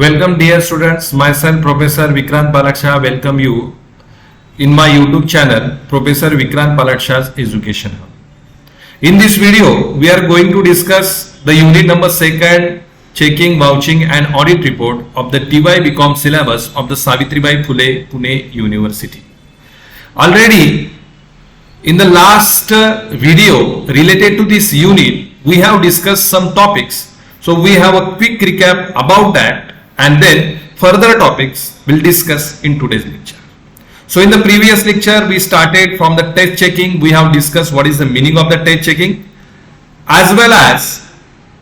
Welcome dear students, myself Professor Vikrant Palaksha welcome you in my YouTube channel Professor Vikrant Palaksha's Education Hub. In this video, we are going to discuss the unit number 2nd checking, vouching and audit report of the TY BCom syllabus of the Savitribai Phule Pune University. Already in the last video related to this unit, we have discussed some topics. So we have a quick recap about that. And then further topics we'll discuss in today's lecture. So in the previous lecture, we started from the test checking. We have discussed what is the meaning of the test checking, as well as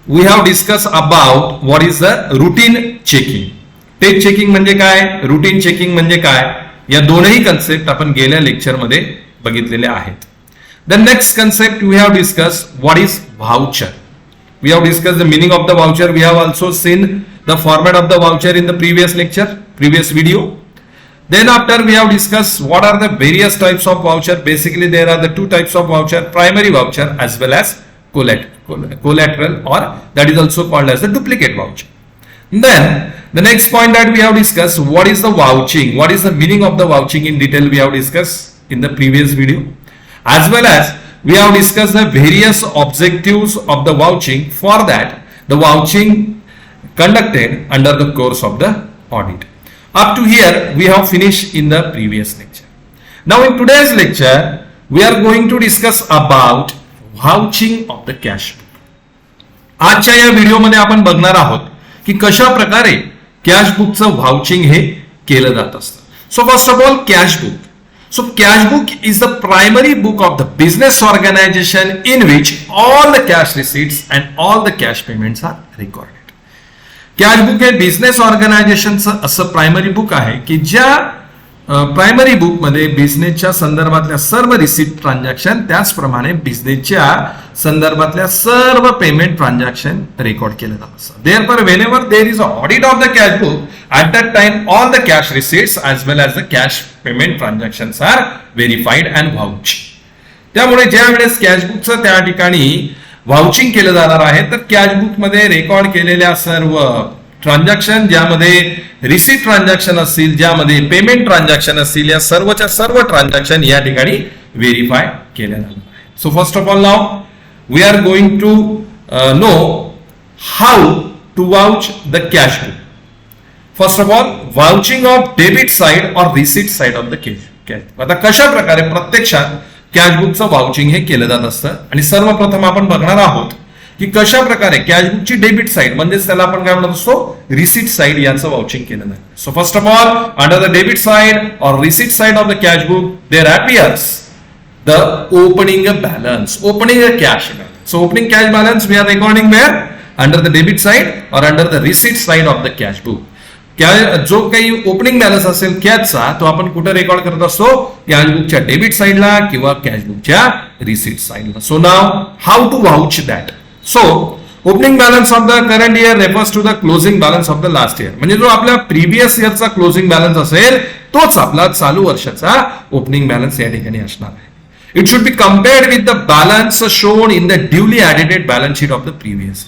we have discussed about what is the routine checking. Test checking म्हणजे काय, routine checking म्हणजे काय, या दोनही concept आपण गेल्या lecture मध्ये बघितलेले आहेत. The next concept we have discussed what is voucher. We have discussed the meaning of the voucher. We have also seen the format of the voucher in the previous lecture, previous video. Then after we have discussed what are the various types of voucher. Basically there are the two types of voucher, primary voucher as well as collateral, or that is also called as the duplicate voucher. Then the next point that we have discussed, what is the vouching, what is the meaning of the vouching in detail we have discussed in the previous video, as well as we have discussed the various objectives of the vouching. For that, the vouching conducted under the course of the audit. Up to here, we have finished in the previous lecture. Now in today's lecture, we are going to discuss about vouching of the cash book. आजच्या या व्हिडिओमध्ये आपण बघणार आहोत की कशा प्रकारे cash बुकचं व्हाउचिंग हे केलं जात असतं. So first of all cash book. So cash book is the primary book of the business organization in which all the cash receipts and all the cash payments are recorded. Cash book हे business ऑर्गनायझेशनचं असं primary book आहे की ज्या primary book मध्ये बिझनेसच्या संदर्भातल्या सर्व receipt transaction, त्याचप्रमाणे बिझनेसच्या संदर्भातल्या सर्व पेमेंट ट्रान्झॅक्शन रेकॉर्ड केले जात असतात. Therefore, whenever there is a audit of the cash book, at that time all the cash receipts as well as the cash payment transactions are verified and vouched. त्यामुळे ज्या वेळेस cash बुकचं त्या ठिकाणी व्हाउचिंग केलं जाणार आहे, तर कॅश बुक मध्ये रेकॉर्ड केलेल्या सर्व ट्रान्झॅक्शन, ज्यामध्ये रिसीट ट्रान्झॅक्शन असतील, ज्यामध्ये पेमेंट ट्रान्झॅक्शन असतील, या सर्वच्या सर्व ट्रान्झॅक्शन या ठिकाणी व्हेरीफाय केल्या जाणार आहेत. So first of all now we are going to know how to vouch the cash book. First of all, vouching of debit side और receipt side of the cash. आता कशा प्रकारे प्रत्यक्षात कॅश बुकचं वाउचिंग हे केलं जात असतं, आणि सर्वप्रथम आपण बघणार आहोत की कशा प्रकारे कॅश बुकची डेबिट साइड म्हणजेच त्याला आपण काय म्हणत असतो, रिसीट साइड याचं वाउचिंग केलं जातं. So first of all, under the debit side और receipt side of the cash book there appears the opening balance, opening a cash balance. So opening cash balance we are recording where, under the debit side और under the receipt side of the cash book. जो काही opening balance असेल कॅशचा, तो आपण कुठे record करत असतो, cash बुकच्या डेबिट साइडला किंवा कॅश बुकच्या रिसीट साइडला. So now how to vouch that. So opening balance of the current year refers to the closing balance of the last year. म्हणजे जो आपल्या प्रिव्हियस इयरचा क्लोजिंग बॅलन्स असेल, तोच आपला चालू वर्षाचा ओपनिंग बॅलन्स या ठिकाणी असणार आहे. It should be compared with the balance shown in the duly audited balance sheet of the previous.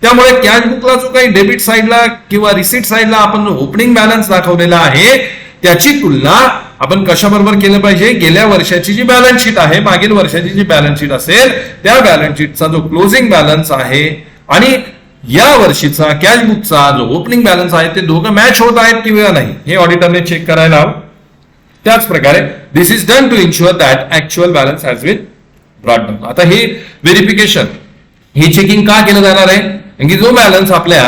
त्यामुळे कॅश बुकला जो काही डेबिट साइडला किंवा रिसीट साइडला आपण ओपनिंग बॅलन्स दाखवलेला आहे, त्याची तुलना आपण कशाबरोबर केलं पाहिजे, गेल्या वर्षाची जी बॅलन्स शीट आहे, मागील वर्षाची जी बॅलन्स शीट असेल, त्या बॅलन्स शीटचा जो क्लोजिंग बॅलन्स आहे आणि या वर्षीचा कॅश बुकचा जो ओपनिंग बॅलन्स आहे, ते दोघं मॅच होत आहेत किंवा नाही, हे ऑडिटरने चेक करायला हवं. त्याच प्रकारे this is done to ensure that actual balance has been brought down. आता ही व्हेरिफिकेशन, ही चेकिंग का केलं जाणार आहे, की जो बॅलन्स आपल्या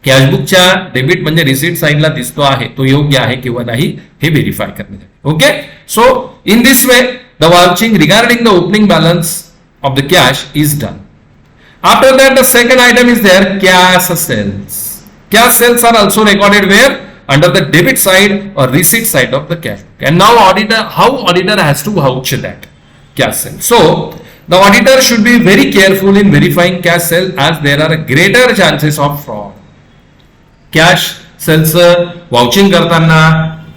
कॅशबुकच्या डेबिट म्हणजे रिसीट साइडला दिसतो आहे, तो योग्य आहे किंवा नाही हे व्हेरीफाय करण्यासाठी. Okay, so in this way the vouching regarding the opening balance of the cash is done. After that the second item is there, cash sales. Cash sales are also recorded where, under the debit side और receipt side of the cash. And now auditor, how auditor has to vouch that cash sales. So the auditor should be very careful in verifying cash sale as there are greater chances of fraud. Cash sales vouching करताना,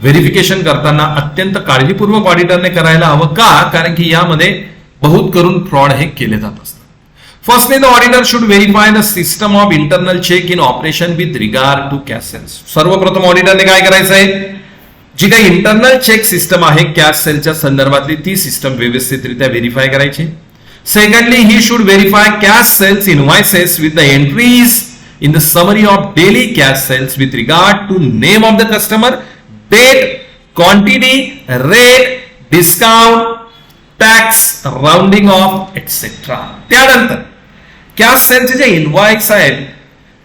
verification करताना अत्यंत काळजीपूर्वक ऑडिटरने करायला हवं. का? कारण की यामध्ये बहुत करून फ्रॉड हे केले जात असतात. Firstly, the auditor should verify the system of internal check in operation with regard to cash sales. सर्वप्रथम ऑडिटरने काय करायचं आहे, जी काही इंटरनल चेक सिस्टम आहे कॅश सेलच्या संदर्भातली ती सिस्टम व्यवस्थितरित्या व्हेरीफाय करायची. Secondly, he should verify cash sales invoices with the entries in the summary of daily cash sales with regard to name of the customer, date, quantity, rate, discount, tax, rounding off, etc. त्यानंतर cash सेलचे जे invoice आहेत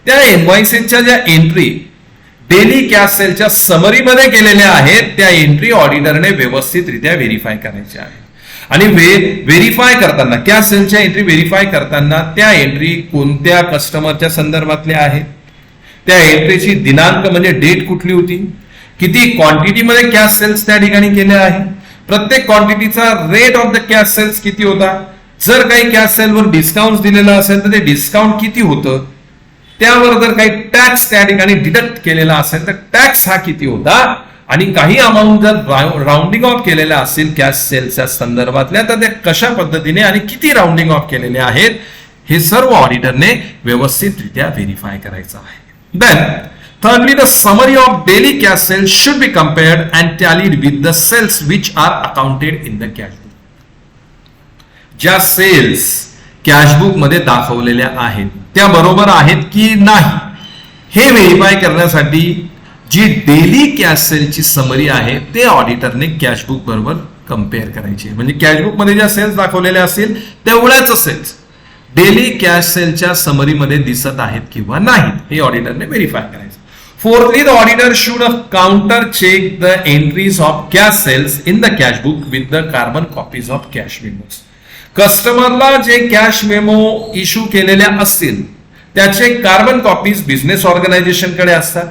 त्या इनवॉइसेसच्या ज्या entry daily cash सेलच्या summary मध्ये केलेल्या आहेत त्या एंट्री ऑडिटरने व्यवस्थितरित्या व्हेरीफाय करायच्या आहेत. आणि व्हेरीफाय करताना कॅश सेलच्या एंट्री व्हेरीफाय करताना त्या एंट्री कोणत्या कस्टमरच्या संदर्भातल्या आहेत, त्या एंट्रीची दिनांक म्हणजे डेट कुठली होती, किती क्वांटिटीमध्ये कॅश सेल्स त्या ठिकाणी केल्या आहे, प्रत्येक क्वांटिटीचा rate of the cash sales किती होता, जर काही कॅश सेलवर डिस्काउंट दिलेला असेल तर ते डिस्काउंट किती होतं, त्यावर जर काही टॅक्स त्या ठिकाणी डिडक्ट केलेला असेल तर टॅक्स हा किती होता, आणि काही अमाऊंट जर राऊंडिंग ऑफ केलेल्या असतील कॅश सेलच्या संदर्भातल्या तर ते कशा पद्धतीने आणि किती राऊंडिंग ऑफ केलेले आहेत हे सर्व ऑडिटरने व्यवस्थितरित्या व्हेरीफाय करायचं आहे. Then thirdly, the summary of daily cash sales should be compared and tallied with the sales which are accounted in the cash book. ज्या सेल्स कॅशबुक मध्ये दाखवलेल्या आहेत त्या बरोबर आहेत की नाही हे व्हेरीफाय करण्यासाठी जी डेली कॅश सेलची समरी आहे ते ऑडिटरने कॅशबुक बरोबर कम्पेअर करायची. म्हणजे कॅशबुक मध्ये ज्या सेल्स दाखवलेल्या असतील तेवढ्याच सेल्स डेली कॅश सेलच्या समरीमध्ये दिसत आहेत किंवा नाहीत हे ऑडिटरने व्हेरीफाय करायचं. Fourthly, the auditor should counter check the entries of cash sales in the cashbook with the carbon copies of cash memos. कस्टमरला जे कॅश मेमो इश्यू केलेल्या असतील त्याचे कार्बन कॉपीज बिझनेस ऑर्गनायझेशनकडे असतात.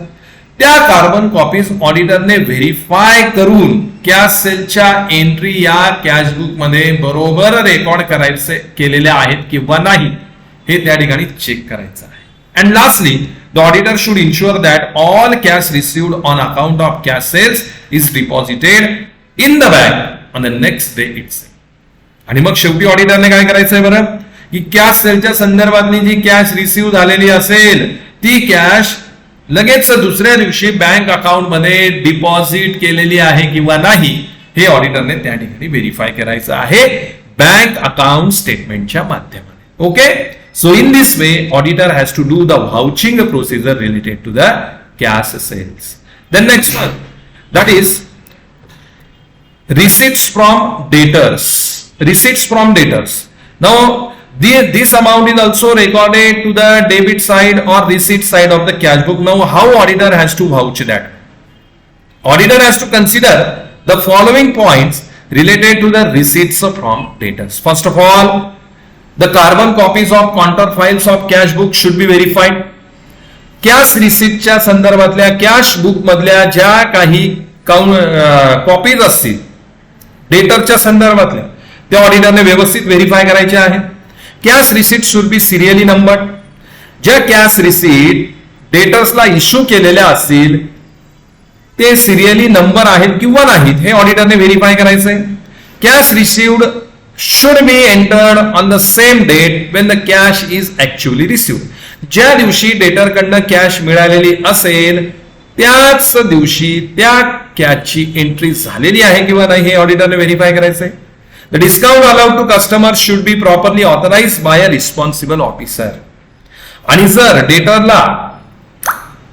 त्या कार्बन कॉपीज ऑडिटरने व्हेरीफाय करून cash सेलच्या entry या कॅशबुक मध्ये बरोबर रेकॉर्ड करायचे केलेल्या आहेत किंवा नाही हे त्या ठिकाणी चेक करायचं आहे. And lastly, the auditor should ensure that all cash received on account of cash sales is deposited in the bank on the next day it's. आणि मग शेवटी ऑडिटरने काय करायचंय बरं की कॅश सेलच्या संदर्भातली जी कॅश रिसिव्ह झालेली असेल ती कॅश लगेच दुसऱ्या दिवशी बँक अकाउंट मध्ये डिपॉझिट केलेली आहे किंवा नाही हे ऑडिटरने त्या ठिकाणी व्हेरीफाय करायचं आहे बँक अकाउंट स्टेटमेंटच्या माध्यमाने. Okay, so in this way auditor has to do the vouching procedure related to the cash sales. The next one that is receipts from debtors. Receipts from debtors. Now this amount is also recorded to the debit side or receipt side of the cash book. Now how auditor has to vouch that? Auditor has to consider the following points related to the receipts from debtors. First of all, the carbon copies of counter files of cash book should be verified. Cash रिसिप्टच्या संदर्भातल्या cash book मधल्या ज्या काही copies असतील डेटरच्या संदर्भातल्या त्या ऑडिटरने व्यवस्थित verify करायच्या आहेत. Cash receipt should be serially numbered. ज्या कॅश रिसिप्ट डेटर्सला इश्यू केलेल्या असतील ते सिरियली नंबर आहेत किंवा नाहीत हे ऑडिटरने व्हेरीफाय करायचंय. Cash received should be entered on the same date when the cash is actually received. ज्या दिवशी डेटरकडनं कॅश मिळालेली असेल त्याच दिवशी त्या कॅशची एंट्री झालेली आहे किंवा नाही हे ऑडिटरने व्हेरीफाय करायचंय. The discount allowed to customer should be properly authorise by a responsible officer. आणि जर डेटरला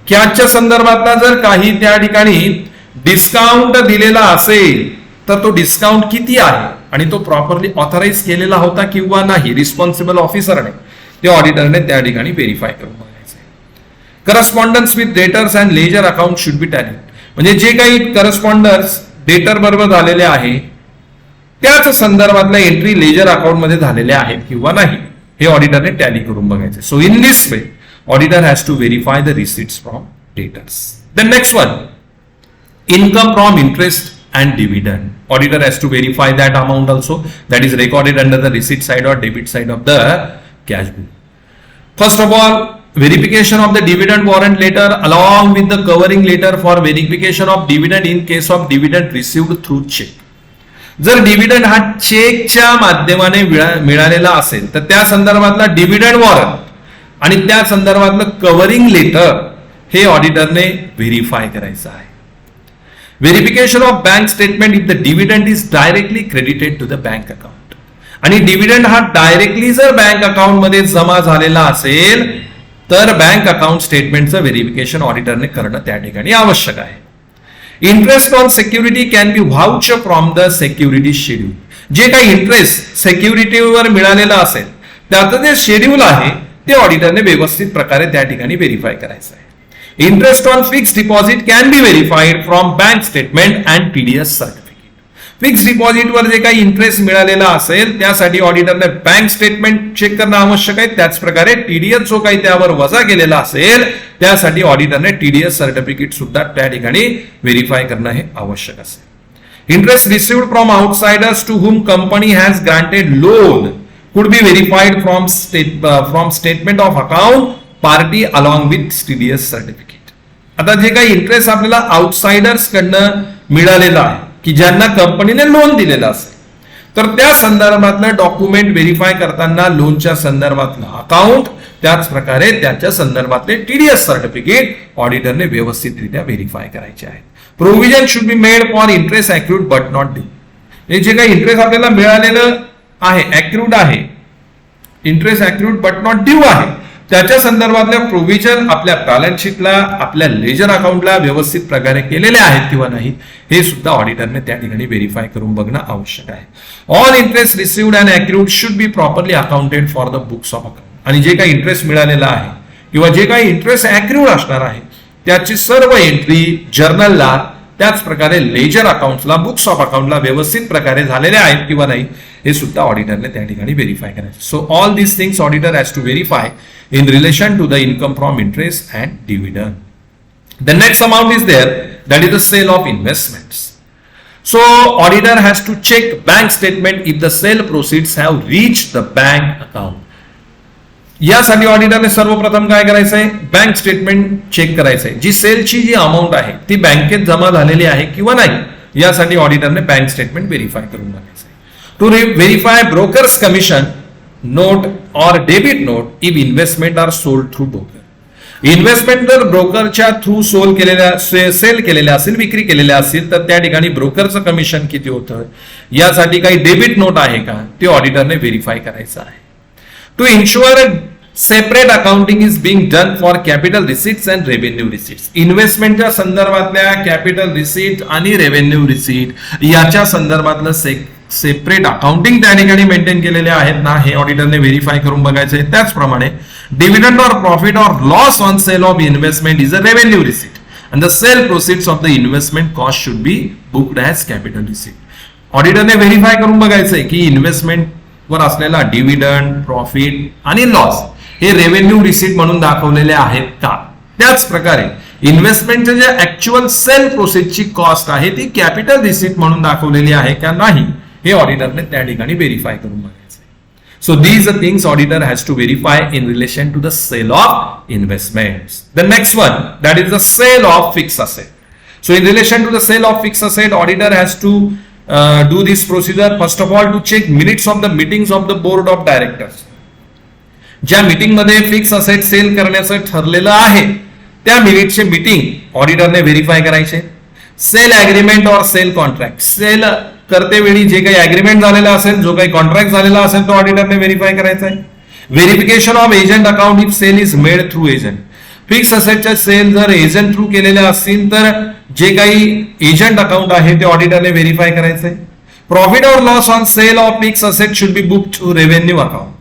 कॅशच्या संदर्भातला जर काही त्या ठिकाणी डिस्काउंट दिलेला असेल तर तो डिस्काउंट किती आहे आणि तो प्रॉपरली ऑथराइज केलेला होता किंवा नाही रिस्पॉन्सिबल ऑफिसरने ते ऑडिटरने त्या ठिकाणी व्हेरीफाय करून बघायचं. Correspondence with debtors and ledger account should be tally. म्हणजे जे काही करस्पॉन्डन्स डेटर बरोबर झालेले आहे त्याच संदर्भातल्या एंट्री लेजर अकाउंट मध्ये झालेल्या आहेत किंवा नाही हे ऑडिटरने टॅली करून बघायचे. So in this way auditor has to verify the receipts from debtors. The next one, income from interest and dividend. Auditor has to verify that amount also that is recorded under the receipt side or debit side of the cash book. First of all, verification of the dividend warrant letter along with the covering letter for verification of dividend in case of dividend received through check. जर dividend हा चेकच्या माध्यमाने मिळालेला असेल तर त्या संदर्भातला dividend warrant आणि त्या संदर्भातलं कव्हरिंग लेटर हे ऑडिटरने व्हेरीफाय करायचं आहे. Verification of bank statement if the dividend is directly credited to the bank account. आणि डिव्हिडंड हा डायरेक्टली जर बँक अकाउंट मध्ये जमा झालेला असेल तर बँक अकाउंट स्टेटमेंटचं व्हेरिफिकेशन ऑडिटरने करणं त्या ठिकाणी आवश्यक आहे. Interest on security can be vouch from the security schedule. जे काही इंटरेस्ट सिक्युरिटीवर मिळालेला असेल त्याचं जे शेड्यूल आहे ते ऑडिटरने व्यवस्थित प्रकारे त्या ठिकाणी व्हेरीफाय करायचं आहे. Interest on fix deposit can be verified from bank statement and TDS certificate. Fix डिपॉझिटवर जे काही इंटरेस्ट मिळालेला असेल त्यासाठी ऑडिटरने बँक स्टेटमेंट चेक करणं आवश्यक आहे. त्याच प्रकारे टीडीएस जो काही त्यावर वजा केलेला असेल त्यासाठी ऑडिटरने टीडीएस सर्टिफिकेट सुद्धा त्या ठिकाणी व्हेरीफाय करणं हे आवश्यक असेल. Interest received from outsiders to whom company has granted loan could be verified from statement of account party along with TDS certificate. आता जे काही इंटरेस्ट आपल्याला आउटसाइडर्स कडनं मिळालेला आहे की ज्यांना कंपनीने लोन दिलेलं असेल तर त्या संदर्भातलं डॉक्युमेंट व्हेरीफाय करताना लोनच्या संदर्भातलं अकाउंट त्याच प्रकारे त्याच्या संदर्भातले टीडीएस सर्टिफिकेट ऑडिटरने व्यवस्थितरित्या व्हेरीफाय करायचे आहे. Provision should be made for interest accrued but not due. हे जे काही इंटरेस्ट आपल्याला मिळालेलं आहे अॅक्रूड आहे, interest accrued but not due आहे, त्याच्या संदर्भातल्या प्रोव्हिजन आपल्या बॅलन्स शीटला आपल्या लेजर अकाउंटला व्यवस्थित प्रकारे केलेले आहेत किंवा नाही हे सुद्धा ऑडिटरने त्या ठिकाणी व्हेरीफाय करून बघणं आवश्यक आहे. All interest received and accrued should be properly accounted for the books of account. आणि जे काही इंटरेस्ट मिळालेला आहे किंवा जे काही इंटरेस्ट अॅक्रूड असणार आहे त्याची सर्व एंट्री जर्नलला त्याच प्रकारे लेजर अकाउंटला बुक्स ऑफ अकाउंटला व्यवस्थित प्रकारे झालेले आहेत किंवा नाही हे सुद्धा ऑडिटरने त्या ठिकाणी व्हेरीफाय करायचं. So all this things auditor has to verify in relation to the income from interest and dividend. The next amount is there, that is the sale of investments. So auditor has to check bank statement if the sale proceeds have reached the bank account. यासाठी ऑडिटरने सर्वप्रथम काय करायचं आहे, bank statement check करायचं आहे. जी सेलची जी amount आहे ती बँकेत जमा झालेली आहे किंवा नाही यासाठी ऑडिटरने बँक स्टेटमेंट व्हेरीफाय करून बघायचं आहे. To verify brokers commission note और debit note if investment are sold through broker. Investment जर ब्रोकरच्या थ्रू सेल केलेल्या असेल, विक्री केलेल्या असेल तर त्या ठिकाणी ब्रोकरचं कमिशन किती होतं यासाठी काही डेबिट नोट आहे का ते ऑडिटरने व्हेरीफाय करायचं आहे. To ensure separate accounting is being done for capital receipts and revenue receipts. इन्व्हेस्टमेंटच्या संदर्भातल्या कॅपिटल रिसीट आणि रेव्हेन्यू रिसीट याच्या संदर्भातलं सेपरेट अकाउंटिंग त्या ठिकाणी मेंटेन केलेले आहेत ना हे ऑडिटरने व्हेरीफाय करून बघायचे. त्याचप्रमाणे dividend or profit or loss on sale of investment is a revenue receipt and the sale proceeds of the investment cost should be booked as capital receipt. ऑडिटरने व्हेरीफाय करून बघायचंय की इन्व्हेस्टमेंट वर असलेला डिव्हिडंड, प्रॉफिट आणि loss हे revenue receipt म्हणून दाखवलेले आहेत का. त्याच प्रकारे इन्व्हेस्टमेंटचे जे ऍक्च्युअल सेल प्रोसेसची कॉस्ट आहे ती कॅपिटल रिसीट म्हणून दाखवलेली आहे का नाही हे ऑडिटरने त्या ठिकाणी व्हेरीफाय करून बघायचं. So these the things auditor has to verify in relation to the sale of investments. The next one that is the sale of fix asset. So in relation to the sale of fix asset auditor has to do this procedure. First of all to check minutes of the meetings of the board of directors. ज्या meeting मध्ये fix asset sale करण्याचं ठरलेलं आहे त्या मिनिटचे meeting ऑडिटरने verify करायचे. Sale agreement और sale contract. Sale करते वेळी जे काही अग्रीमेंट झालेला असेल, जो काही कॉन्ट्रॅक्ट झालेला असेल तो ऑडिटरने व्हेरीफाय करायचा आहे. Verification of agent account if sale is made through agent. Fix असेटच्या सेल जर एजंट थ्रू केलेल्या असतील तर जे काही एजंट अकाउंट आहे ते ऑडिटरने व्हेरीफाय करायचंय. प्रॉफिट और loss on sale of fix asset should be book to revenue account.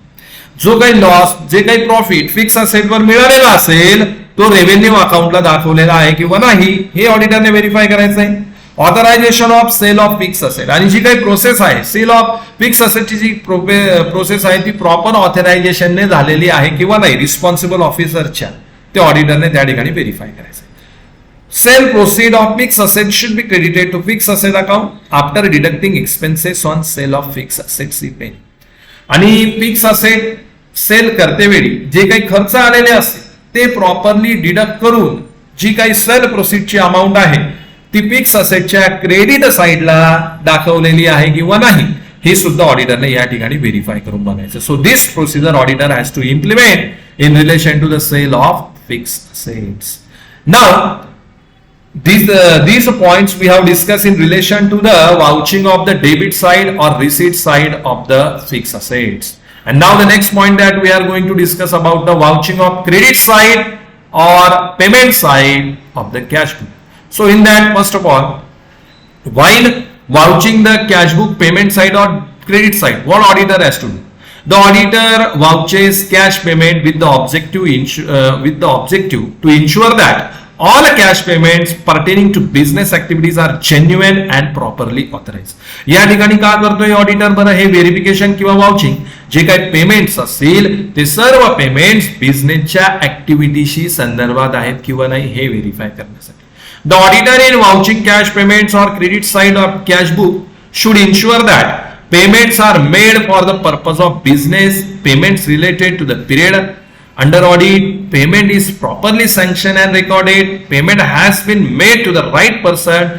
जो काही लॉस, जे काही प्रॉफिट फिक्स असेटवर मिळालेला असेल तो रेव्हेन्यू अकाउंटला दाखवलेला आहे किंवा नाही हे ऑडिटरने व्हेरीफाय करायचं आहे. Authorization of sale of fix asset. आणि जी काही प्रोसेस आहे सेल ऑफ फिक्स असेटची जी प्रोसेस आहे ती प्रॉपर ऑथरायझेशनने झालेली आहे किंवा नाही रिस्पॉन्सिबल ऑफिसरच्या ते ऑडिटरने त्या ठिकाणी व्हेरीफाय करायचं. Sale proceed of fix asset should be credited to fix asset account after deducting expenses on sale of fix assets इ पेन. आणि फिक्स असेट सेल करते वेळी जे काही खर्च आलेले असते ते प्रॉपरली डिडक्ट करून जी काही सेल प्रोसीडची अमाऊंट आहे ती फिक्स असेटच्या क्रेडिट साईडला दाखवलेली आहे किंवा नाही हे सुद्धा ऑडिटरने या ठिकाणी व्हेरीफाय करून बघायचं. So this procedure auditor has to implement in relation to the sale of fixed assets. Now these points we have discussed in relation to the vouching of the debit side or receipt side of the fixed assets. And now the next point that we are going to discuss about the vouching of credit side or payment side of the cash book. So in that, first of all, while vouching the cash book payment side or credit side, what auditor has to do? The auditor vouches cash payment with the objective to ensure that all cash payments pertaining to business activities are genuine and properly authorized. या ठिकाणी का करतोय auditor? बरं, हे verification किंवा vouching जे काही payments असतील ते सर्व पेमेंट्स बिझनेसच्या ऍक्टिव्हिटीशी संदर्भात आहेत किंवा नाही हे व्हेरीफाय करण्यासाठी. The auditor in vouching cash payments और credit side of cash book should ensure that payments are made for the purpose of business, payments related to the period under audit, payment is properly sanctioned and recorded, payment has been made to the right person,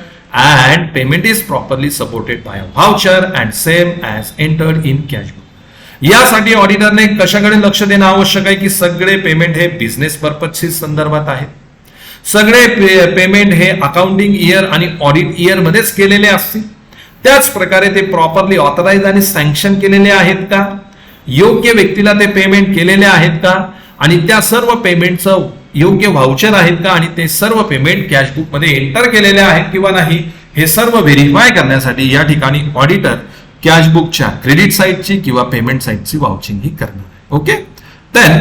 and payment is properly supported by a voucher and same as entered in cash book. यासाठी ऑडिटरने कशाकडे लक्ष देणं आवश्यक आहे की सगळे payment हे business पर्पजशी संदर्भात आहेत, सगळे पेमेंट हे अकाउंटिंग इयर आणि ऑडिट इयर मध्येच केलेले असतील, त्याच प्रकारे ते प्रॉपरली ऑथराइज आणि सँक्शन केलेले आहेत का, योग्य व्यक्तीला ते पेमेंट केलेले आहेत का, आणि त्या सर्व पेमेंटचं योग्य व्हाउचर आहेत का, आणि ते सर्व पेमेंट कॅशबुक मध्ये एंटर केलेले आहेत किंवा नाही हे सर्व व्हेरीफाय करण्यासाठी या ठिकाणी ऑडिटर कॅशबुकच्या क्रेडिट साईडची किंवा पेमेंट साईडची वाउचिंग ही करणार आहे. Okay, then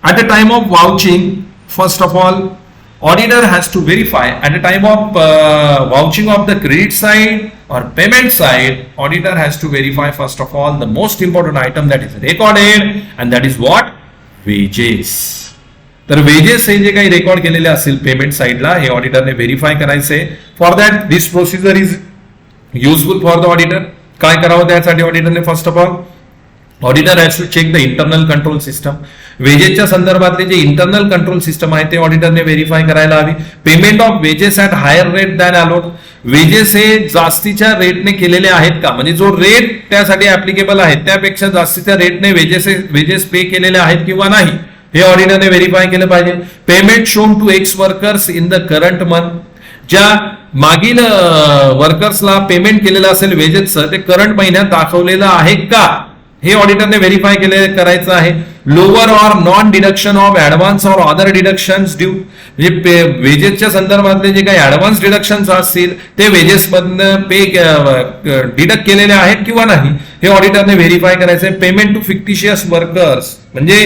at the time of vouching, first of all auditor has to verify at the time of vouching of the credit side or payment side, auditor has to verify first of all the most important item that is recorded, and that is what? Wages. तर wages हे जे काही record केलेले असतील payment साइडला हे ऑडिटरने verify करायचे. For that this procedure is useful for the auditor. काय करावं त्यासाठी ऑडिटरने? First of all auditor has to check the internal control system. वेजेसच्या संदर्भातले जे इंटरनल कंट्रोल सिस्टम आहे ते ऑडिटरने व्हेरीफाय करायला हवी. Payment of wages at higher rate than allowed. Wages हे जास्तीच्या रेटने केलेले आहेत का, म्हणजे जो रेट त्यासाठी ऍप्लिकेबल आहे त्यापेक्षा जास्तीच्या रेटने वेजेस पे केलेले आहेत किंवा नाही हे ऑडिटरने व्हेरीफाय केलं पाहिजे. Payment shown to ex workers in the current month. ज्या मागील वर्कर्सला पेमेंट केलेलं असेल वेजेसचं ते करंट महिन्यात दाखवलेलं आहे का हे ऑडिटरने व्हेरीफाय करायचं आहे. Lower or non deduction of advance or other deductions due. म्हणजे वेजेसच्या संदर्भातले जे काही ऍडव्हान्स डिडक्शन्स असतील ते वेजेस मधनं पे डिडक्ट केलेले आहेत किंवा नाही हे ऑडिटरने व्हेरीफाय करायचं आहे. पेमेंट टू फिक्टिशियस वर्कर्स म्हणजे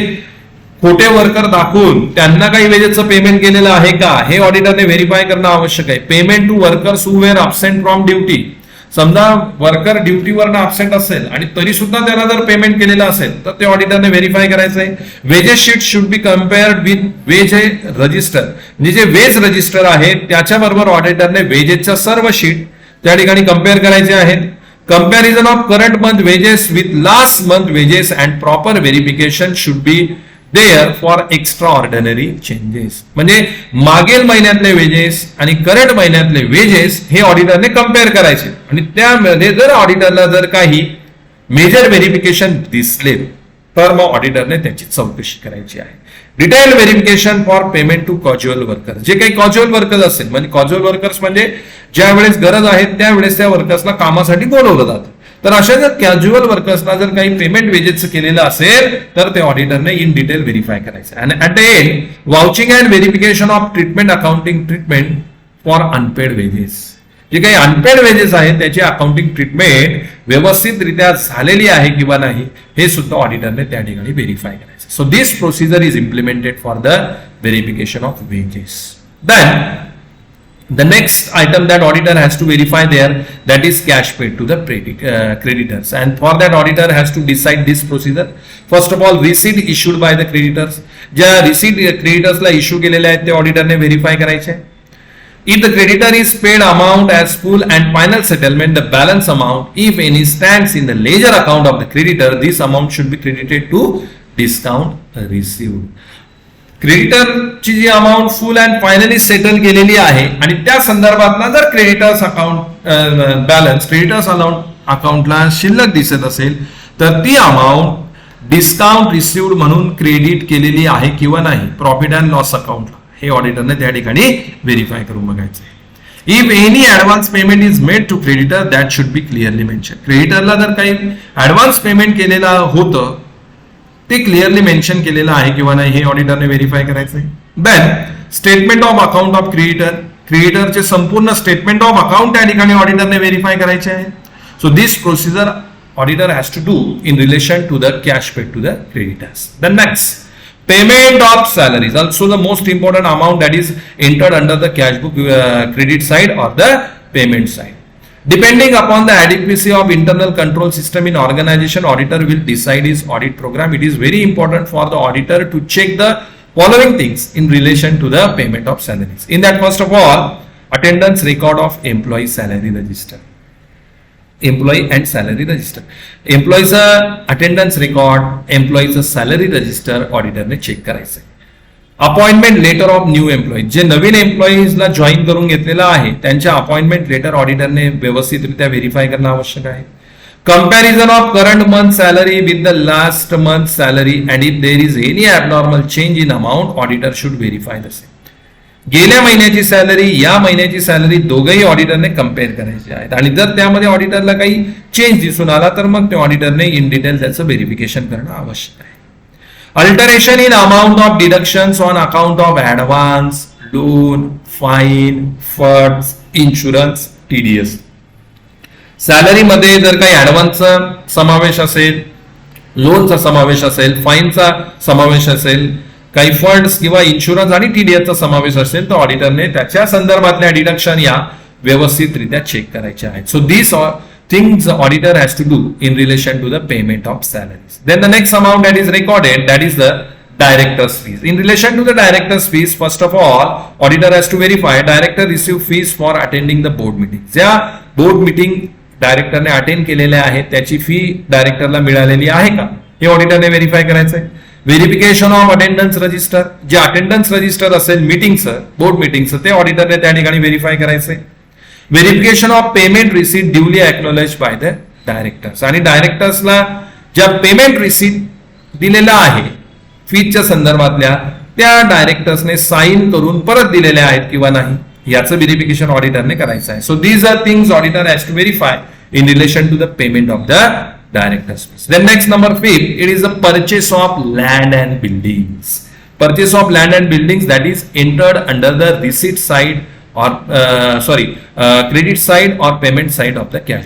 खोटे वर्कर दाखवून त्यांना काही वेजेसचं पेमेंट केलेलं आहे का हे ऑडिटरने व्हेरीफाय करणं आवश्यक आहे. Payment to workers who were absent from duty. समजा वर्कर ड्युटीवरनं अब्सेंट असेल आणि तरी सुद्धा त्याला जर पेमेंट केलेलं असेल तर ते ऑडिटरने व्हेरीफाय करायचं आहे. Wages sheet should be compared with wage register. म्हणजे जे वेज रजिस्टर आहे त्याच्याबरोबर ऑडिटरने वेजेसच्या सर्व शीट त्या ठिकाणी कम्पेअर करायचे आहेत. Comparison of current month wages with last month wages and proper verification should be there for extra ordinary changes. म्हणजे मागील महिन्यातले वेजेस आणि करंट महिन्यातले वेजेस हे ऑडिटरने कम्पेअर करायचे आणि त्यामध्ये जर ऑडिटरला जर काही मेजर व्हेरिफिकेशन दिसले तर मग ऑडिटरने त्याची चौकशी करायची आहे. Detail verification for payment to casual workers. जे काही कॅज्युअल वर्कर्स असेल म्हणजे कॅज्युअल वर्कर्स म्हणजे ज्या वेळेस गरज आहे त्यावेळेस त्या वर्कर्सला कामासाठी बोलवलं जातं. तर अशा जर कॅज्युअल वर्कर्सला जर काही पेमेंट वेजेसचं केलेलं असेल तर ते ऑडिटरने इन डिटेल व्हेरीफाय करायचं. आणि at the end vouching and verification of treatment accounting treatment for unpaid wages. जे काही अनपेड वेजेस आहेत त्याची अकाउंटिंग ट्रीटमेंट व्यवस्थितरित्या झालेली आहे किंवा नाही हे सुद्धा ऑडिटरने त्या ठिकाणी व्हेरीफाय करायचं. So this procedure is implemented for the verification of wages. Then the next item that auditor has to verify there, that is cash paid to the creditors, and for that auditor has to decide this procedure. First of all, receipt issued by the creditors. ज्या receipt creditors ला issue केलेले आहेत ते ऑडिटरने verify करायचे. If the creditor is paid amount as full and final settlement, the balance amount, if any, stands in the ledger account of the creditor, this amount should be credited to discount received. क्रेडिटरची जी amount full and finally settle केलेली आहे आणि त्या संदर्भातला जर creditors account balance creditors अकाउंटला शिल्लक दिसत असेल तर ती अमाऊंट डिस्काउंट रिसिव्ड म्हणून क्रेडिट केलेली आहे किंवा नाही प्रॉफिट अँड लॉस अकाउंटला, हे ऑडिटरने त्या ठिकाणी व्हेरीफाय करून बघायचं. If any advance payment is made to creditor that should be clearly mention. क्रेडिटरला जर काही ऍडव्हान्स पेमेंट केलेलं होतं ते क्लिअरली मेन्शन केलेलं आहे किंवा नाही हे ऑडिटरने व्हेरीफाय करायचंय. Then statement of account of क्रेडिटरचे संपूर्ण स्टेटमेंट ऑफ अकाउंट त्या ठिकाणी ऑडिटरने व्हेरीफाय करायचे आहे. So this procedure auditor has to do in relation to the cash paid to the creditors. The next, payment of salaries, also the most important amount that is entered under the cash book credit side or the payment side. Depending upon the adequacy of internal control system in organization, auditor will decide his audit program. It is very important for the auditor to check the following things in relation to the payment of salaries. In that, first of all, attendance record of employee salary register. Employee and salary register, एम्प्लॉईचा attendance record, एम्प्लॉईचं salary register ऑडिटरने check करायचंय. Appointment letter of new employee, जे नवीन एम्प्लॉईजला join करून घेतलेलं आहे त्यांच्या अपॉइंटमेंट लेटर ऑडिटरने व्यवस्थितरित्या व्हेरीफाय करणं आवश्यक आहे. Comparison of current month salary with the last month salary and if there is any abnormal change in amount auditor should verify the same. गेल्या महिन्याची सॅलरी या महिन्याची सॅलरी दोघंही ऑडिटरने कम्पेअर करायचे आहेत आणि जर त्यामध्ये ऑडिटरला काही चेंज दिसून आला तर मग ते ऑडिटरने इन डिटेल त्याचं व्हेरिफिकेशन करणं आवश्यक आहे. Alteration in amount of deductions on account of advance, loan, fine, funds, insurance, TDS. सॅलरीमध्ये जर काही ऍडव्हान्सचा समावेश असेल, लोनचा समावेश असेल, फाईनचा समावेश असेल, काही फंड्स किंवा इन्शुरन्स आणि टीडीएसचा समावेश असेल तर ऑडिटरने त्याच्या संदर्भातल्या डिडक्शन या व्यवस्थितरित्या चेक करायच्या आहेत. So this things auditor has to do in relation to the payment of salaries. Then the next amount that is recorded that is the director's fees. In relation to the director's fees, first of all, auditor has to verify director receive fees for attending the board meeting. ज्या board meeting डायरेक्टरने attend केलेल्या आहेत त्याची fee डायरेक्टरला मिळालेली आहे का हे ऑडिटरने verify करायचंय. व्हेरिफिकेशन ऑफ अटेंडन्स रजिस्टर, जे अटेंडन्स रजिस्टर असेल मीटिंगचं, बोर्ड मीटिंगचं, ते ऑडिटरने त्या ठिकाणी व्हेरीफाय करायचंय. Verification of payment receipt duly acknowledge by the directors, आणि डायरेक्टर्सला ज्या पेमेंट रिसीट दिलेला आहे फीच्या संदर्भातल्या त्या डायरेक्टर्सने साईन करून परत दिलेल्या आहेत किंवा नाही याचं व्हेरिफिकेशन ऑडिटरने करायचं आहे. So these are things auditor has to verify in relation to the payment of the directors. Then next number 5, it is the purchase of land and buildings. Purchase of land and buildings that is entered under the receipt side or credit side or payment side of the cash.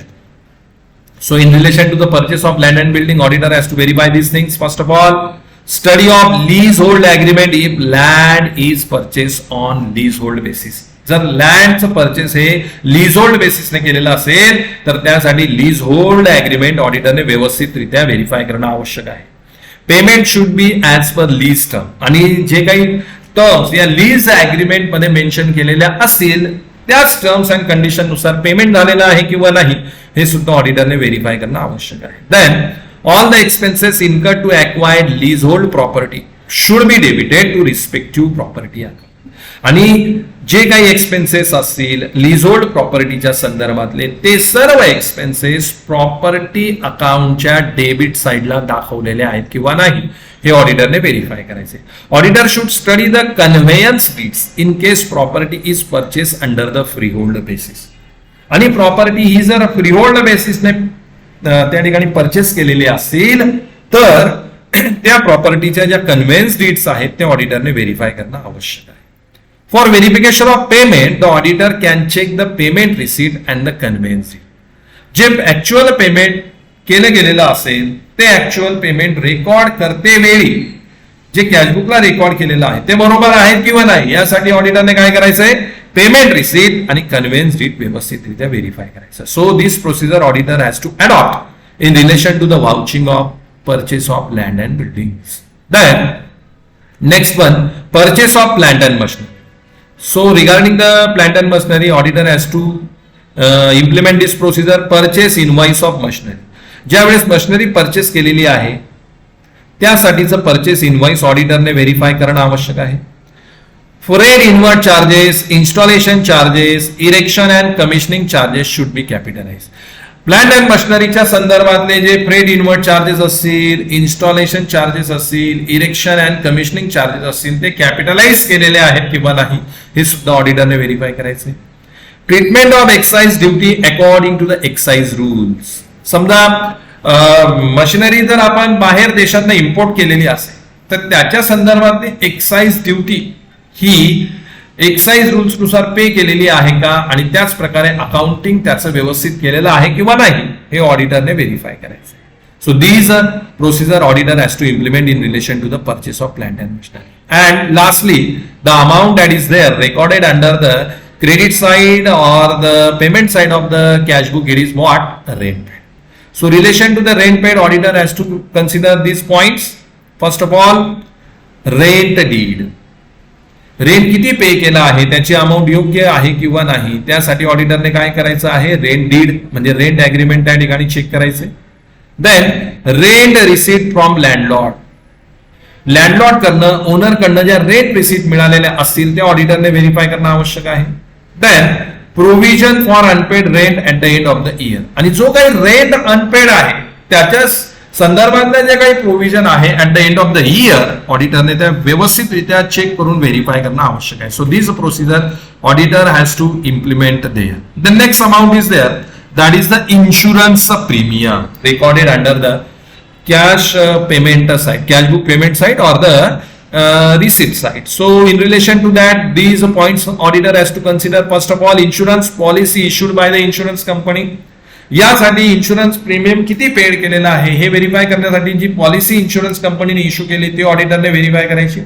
So in relation to the purchase of land and building, auditor has to verify these things. First of all, study of leasehold agreement if land is purchased on leasehold basis. जर लँडचं purchase हे leasehold बेसिसने केलेलं असेल तर त्यासाठी leasehold agreement ऑडिटरने व्यवस्थितरित्या verify करणं आवश्यक आहे. Payment should be as per lease term, आणि जे काही टर्म्स या लीज ऍग्रीमेंट मध्ये मेन्शन केलेल्या असतील त्याच टर्म्स अँड कंडिशन नुसार पेमेंट झालेलं आहे किंवा नाही हे सुद्धा ऑडिटरने व्हेरीफाय करणं आवश्यक आहे. Then all the expenses incurred to acquired leasehold property should be debited to respective property account, आणि जे काही एक्सपेन्सेस असतील लीजहोल्ड प्रॉपर्टीच्या संदर्भातले ते सर्व एक्सपेन्सेस प्रॉपर्टी अकाउंटच्या डेबिट साइडला दाखवलेले आहेत किंवा नाही हे ऑडिटरने व्हेरीफाय करायचे. Auditor should study the conveyance deeds in case property is purchase under the freehold basis, आणि प्रॉपर्टी ही जर फ्रीहोल्ड बेसिसने त्या ठिकाणी परचेस केलेली असेल तर त्या प्रॉपर्टीच्या ज्या कन्व्हेयन्स डीड्स आहेत त्या ऑडिटरने व्हेरीफाय करणं आवश्यक आहे. For verification of payment, the auditor can check the payment receipt and the conveyance. जे ऍक्च्युअल पेमेंट केलं गेलेलं असेल ते ऍक्च्युअल पेमेंट रेकॉर्ड करते वेळी जे कॅशबुकला रेकॉर्ड केलेलं आहे ते बरोबर आहे किंवा नाही यासाठी ऑडिटरने काय करायचंय, पेमेंट रिसीट आणि कन्व्हेयन्स डीड व्यवस्थितरित्या व्हेरीफाय करायचं. So this procedure auditor has to adopt in relation to the vouching of purchase of land and buildings. Then next one, purchase of plant and machinery. So regarding the plant and machinery, auditor has to implement this procedure, purchase invoice of machinery. ज्या वेळेस machinery purchase केलेली आहे त्यासाठीचं purchase invoice ऑडिटरने verify करणं आवश्यक आहे. Freight inward charges, installation charges, erection and commissioning charges should be capitalize. Plant and मशिनरीच्या संदर्भातले जे फ्रेड इनवर्ड चार्जेस असतील, इन्स्टॉलेशन चार्जेस असतील, इरेक्शन अँड कमिशनिंग चार्जेस असतील ते कॅपिटलाइज केलेले आहेत किंवा नाही हे सुद्धा ऑडिटरने व्हेरीफाय करायचे. Treatment of excise duty according to the excise rules. समजा मशिनरी जर आपण बाहेर देशातनं इम्पोर्ट केलेली असेल तर त्याच्या संदर्भातली एक्साइज ड्युटी ही एक्साइज रूल्स नुसार पे केलेली आहे का आणि त्याच प्रकारे अकाउंटिंग त्याचं व्यवस्थित केलेलं आहे किंवा नाही हे ऑडिटरने व्हेरीफाय करायचं. So these procedure auditor has to implement in relation to the purchase of plant and machinery. And lastly the amount that is there recorded under the credit side or the payment side of the cash book, it is what? Rent paid. So relation to the rent paid, auditor has to consider these points. First of all, rent deed. Rent किती पे केला आहे, त्याची amount योग्य आहे किंवा नाही, त्यासाठी ऑडिटरने काय करायचं आहे, रेंट डीड म्हणजे रेंट अग्रीमेंट त्या ठिकाणी चेक करायचे. Then rent receipt from landlord. Landlord कडनं, ओनर कडनं ज्या रेंट रिसीट मिळालेल्या असतील त्या ऑडिटरने व्हेरीफाय करणं आवश्यक आहे. Then provision for unpaid rent at the end of the year. आणि जो काही रेंट अनपेड आहे त्याच्या संदर्भातल्या जे काही प्रोव्हिजन आहे at the end of the year ऑडिटरने त्या व्यवस्थितरित्या चेक करून व्हेरीफाय करणं आवश्यक आहे. So this procedure auditor has to implement there. The next amount is there, that is the insurance premium recorded under the cash payment side, cash book payment side or the receipt side. So in relation to that, these points auditor has to consider. First of all, insurance policy issued by the insurance company. यासाठी insurance premium किती paid केलेला आहे हे verify करण्यासाठी जी policy insurance कंपनीने issue केली ती ऑडिटरने व्हेरीफाय करायची.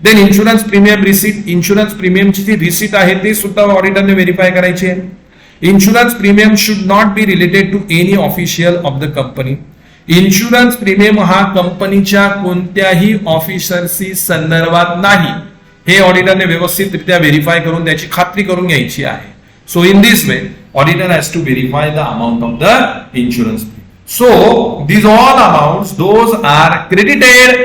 Then insurance premium receipt, insurance प्रीमियमची जी रिसीट आहे ती सुद्धा ऑडिटरने व्हेरीफाय करायची आहे. Insurance premium should not be related to any official of the company. Insurance premium हा कंपनीच्या कोणत्याही ऑफिसरशी संदर्भात नाही हे ऑडिटरने व्यवस्थितरित्या व्हेरीफाय करून त्याची खात्री करून घ्यायची आहे. So in this way auditor has to verify the amount of the insurance. So these all amounts those are credited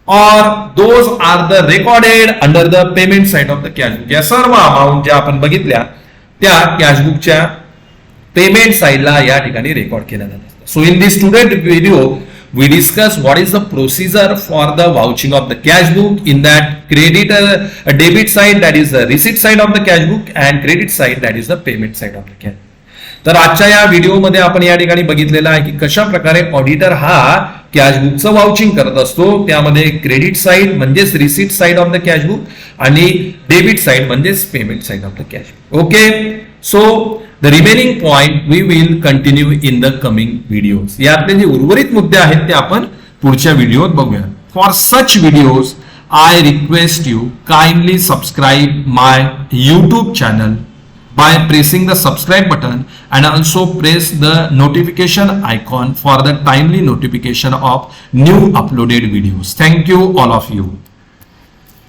or those are the recorded under the payment side of the cash book. या सर्व amount ज्या आपण बघितल्या त्या कॅशबुकच्या payment साइडला या ठिकाणी record केल्या जातात. So in this today's video, we discuss what is the procedure for the vouching of the cash book. In that debit side, that is the receipt side of the cash book, and credit side, that is the payment side of the cash book. तर आजच्या या व्हिडिओमध्ये आपण या ठिकाणी बघितलेलं आहे की कशा प्रकारे ऑडिटर हा कॅशबुकचं वाउचिंग करत असतो. त्यामध्ये क्रेडिट साइड म्हणजेच receipt side of the cashbook आणि डेबिट साइड म्हणजेच payment side of the cashbook. Okay, so the remaining point we will continue in the coming videos. यातले जे उर्वरित मुद्दे आहेत ते आपण पुढच्या व्हिडिओत बघूया. For such videos I request you kindly subscribe my YouTube channel by pressing the subscribe button and also press the notification icon for the timely notification of new uploaded videos. Thank you all of you.